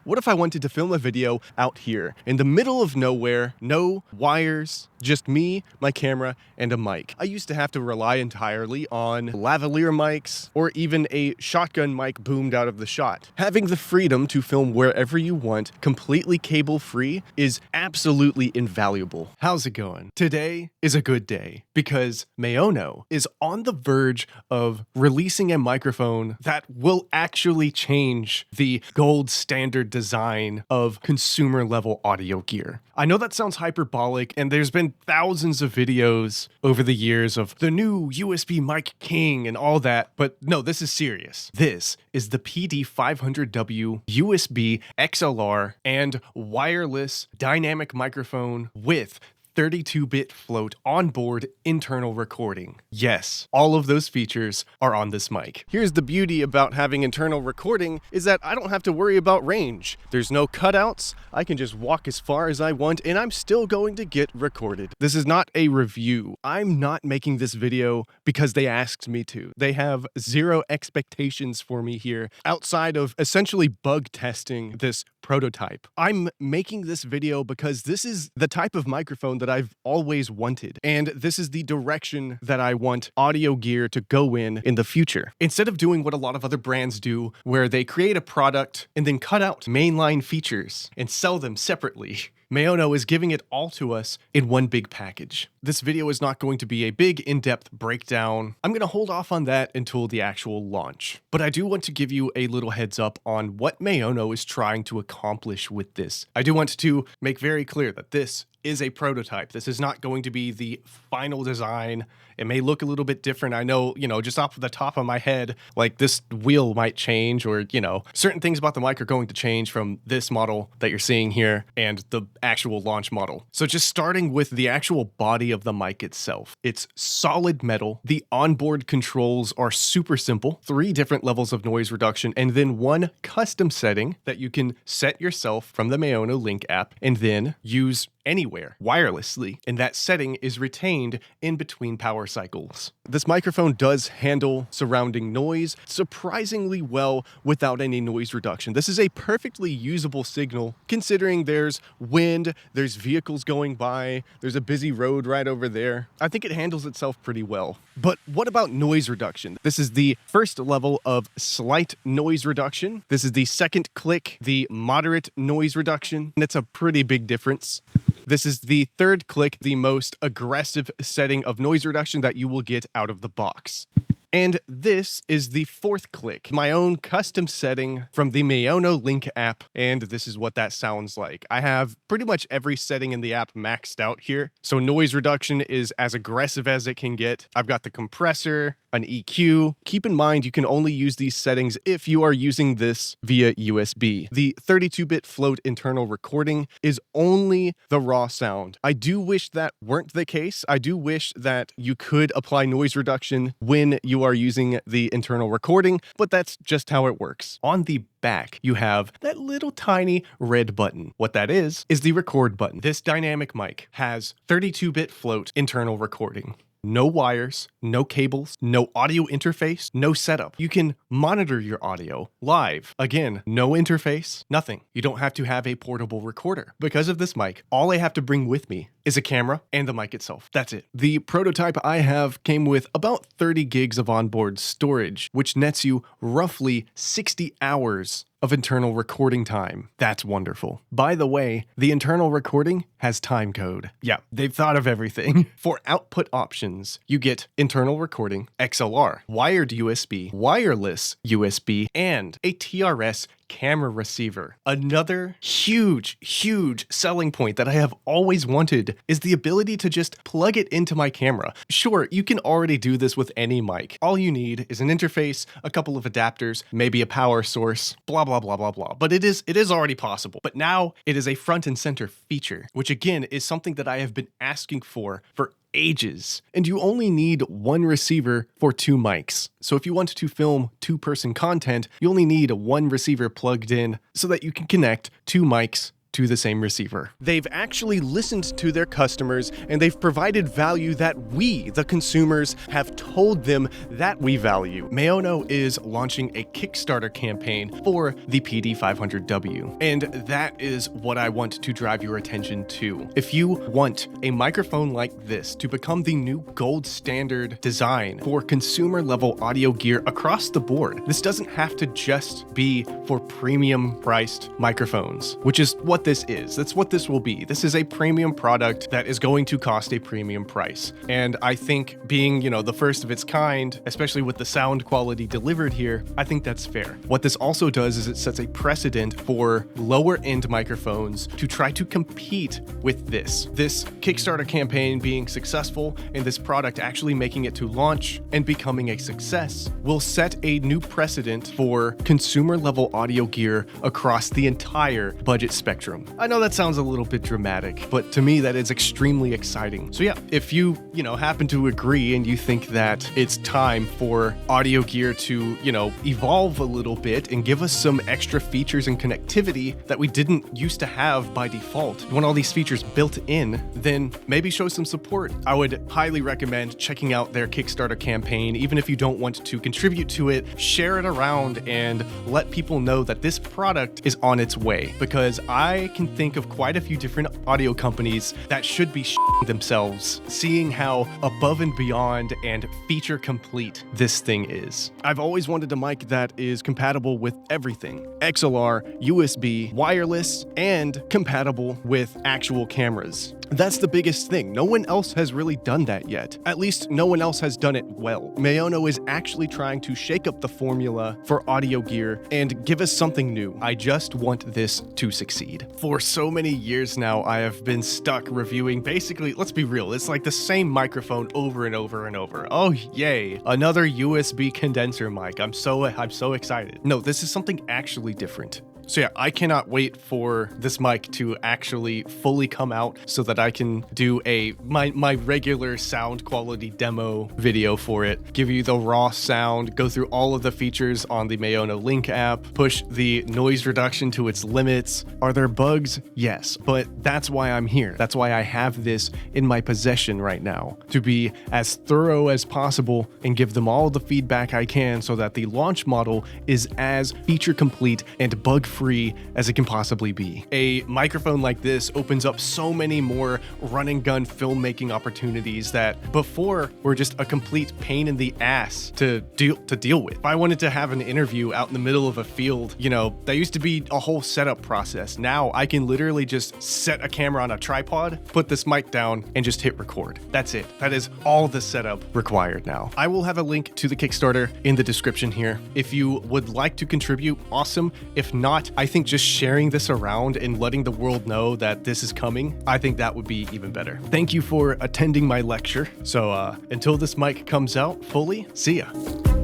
What if I wanted to film a video out here in the middle of nowhere, no wires, just me, my camera, and a mic? I used to have to rely entirely on lavalier mics or even a shotgun mic boomed out of the shot. Having the freedom to film wherever you want, completely cable-free, is absolutely invaluable. How's it going? Today is a good day because MAONO is on the verge of releasing a microphone that will actually change the gold standard design of consumer-level audio gear. I know that sounds hyperbolic, and there's been thousands of videos over the years of the new USB mic king and all that, but no, this is serious. This is the PD500W USB XLR and wireless dynamic microphone with 32-bit float onboard internal recording. Yes, all of those features are on this mic. Here's the beauty about having internal recording is that I don't have to worry about range. There's no cutouts. I can just walk as far as I want and I'm still going to get recorded. This is not a review. I'm not making this video because they asked me to. They have zero expectations for me here outside of essentially bug testing this prototype. I'm making this video because this is the type of microphone that I've always wanted, and this is the direction that I want audio gear to go in the future. Instead of doing what a lot of other brands do, where they create a product and then cut out mainline features and sell them separately, MAONO is giving it all to us in one big package. This video is not going to be a big in-depth breakdown. I'm going to hold off on that until the actual launch. But I do want to give you a little heads up on what MAONO is trying to accomplish with this. I do want to make very clear that this is a prototype. This is not going to be the final design. It may look a little bit different. I know, just off the top of my head, like this wheel might change or, certain things about the mic are going to change from this model that you're seeing here and the actual launch model. So just starting with the actual body of the mic itself. It's solid metal. The onboard controls are super simple. 3 different levels of noise reduction and then 1 custom setting that you can set yourself from the MAONO Link app and then use anywhere wirelessly, and that setting is retained in between power cycles. This microphone does handle surrounding noise surprisingly well without any noise reduction. This is a perfectly usable signal considering there's wind, there's vehicles going by, there's a busy road right over there. I think it handles itself pretty well. But what about noise reduction? This is the first level of slight noise reduction. This is the second click, the moderate noise reduction, and it's a pretty big difference. This is the third click, the most aggressive setting of noise reduction that you will get out of the box. And this is the 4th click, my own custom setting from the MAONO Link app, and this is what that sounds like. I have pretty much every setting in the app maxed out here, so noise reduction is as aggressive as it can get. I've got the compressor, an EQ. Keep in mind, you can only use these settings if you are using this via USB. The 32-bit float internal recording is only the raw sound. I do wish that weren't the case. I do wish that you could apply noise reduction when you are using the internal recording, but that's just how it works. On the back, you have that little tiny red button. What that is the record button. This dynamic mic has 32-bit float internal recording. No wires, no cables, no audio interface, no setup. You can monitor your audio live. Again, no interface, nothing. You don't have to have a portable recorder. Because of this mic, all I have to bring with me is a camera and the mic itself. That's it. The prototype I have came with about 30 gigs of onboard storage, which nets you roughly 60 hours of internal recording time. That's wonderful. By the way, the internal recording has time code. Yeah, they've thought of everything. For output options, you get internal recording, XLR, wired USB, wireless USB, and a TRS camera receiver. Another huge selling point that I have always wanted is the ability to just plug it into my camera. Sure, you can already do this with any mic. All you need is an interface, a couple of adapters, maybe a power source, blah, blah, blah, blah, blah. But it is already possible. But now it is a front and center feature, which again is something that I have been asking for ages, and you only need 1 receiver for 2 mics. So if you want to film 2-person content, you only need 1 receiver plugged in so that you can connect 2 mics to the same receiver. They've actually listened to their customers, and they've provided value that we, the consumers, have told them that we value. MAONO is launching a Kickstarter campaign for the PD500W, and that is what I want to drive your attention to. If you want a microphone like this to become the new gold standard design for consumer level audio gear across the board, this doesn't have to just be for premium priced microphones, which is what this is. That's what this will be. This is a premium product that is going to cost a premium price. And I think being, the first of its kind, especially with the sound quality delivered here, I think that's fair. What this also does is it sets a precedent for lower end microphones to try to compete with this. This Kickstarter campaign being successful and this product actually making it to launch and becoming a success will set a new precedent for consumer level audio gear across the entire budget spectrum. I know that sounds a little bit dramatic, but to me that is extremely exciting. So yeah, if you happen to agree and you think that it's time for audio gear to, evolve a little bit and give us some extra features and connectivity that we didn't used to have by default, you want all these features built in, then maybe show some support. I would highly recommend checking out their Kickstarter campaign. Even if you don't want to contribute to it, share it around and let people know that this product is on its way, because I can think of quite a few different audio companies that should be themselves, seeing how above and beyond and feature complete this thing is. I've always wanted a mic that is compatible with everything: XLR, USB, wireless, and compatible with actual cameras. That's the biggest thing. No one else has really done that yet. At least no one else has done it well. MAONO is actually trying to shake up the formula for audio gear and give us something new. I just want this to succeed. For so many years now, I have been stuck reviewing basically, let's be real, it's like the same microphone over and over and over. Oh yay, another USB condenser mic. I'm so excited. No, this is something actually different. So yeah, I cannot wait for this mic to actually fully come out so that I can do my regular sound quality demo video for it, give you the raw sound, go through all of the features on the MAONO Link app, push the noise reduction to its limits. Are there bugs? Yes, but that's why I'm here. That's why I have this in my possession right now, to be as thorough as possible and give them all the feedback I can so that the launch model is as feature complete and bug-free as it can possibly be. A microphone like this opens up so many more run and gun filmmaking opportunities that before were just a complete pain in the ass to deal with. If I wanted to have an interview out in the middle of a field, that used to be a whole setup process. Now I can literally just set a camera on a tripod, put this mic down, and just hit record. That's it. That is all the setup required now. I will have a link to the Kickstarter in the description here. If you would like to contribute, awesome. If not, I think just sharing this around and letting the world know that this is coming, I think that would be even better. Thank you for attending my lecture. So until this mic comes out fully, see ya.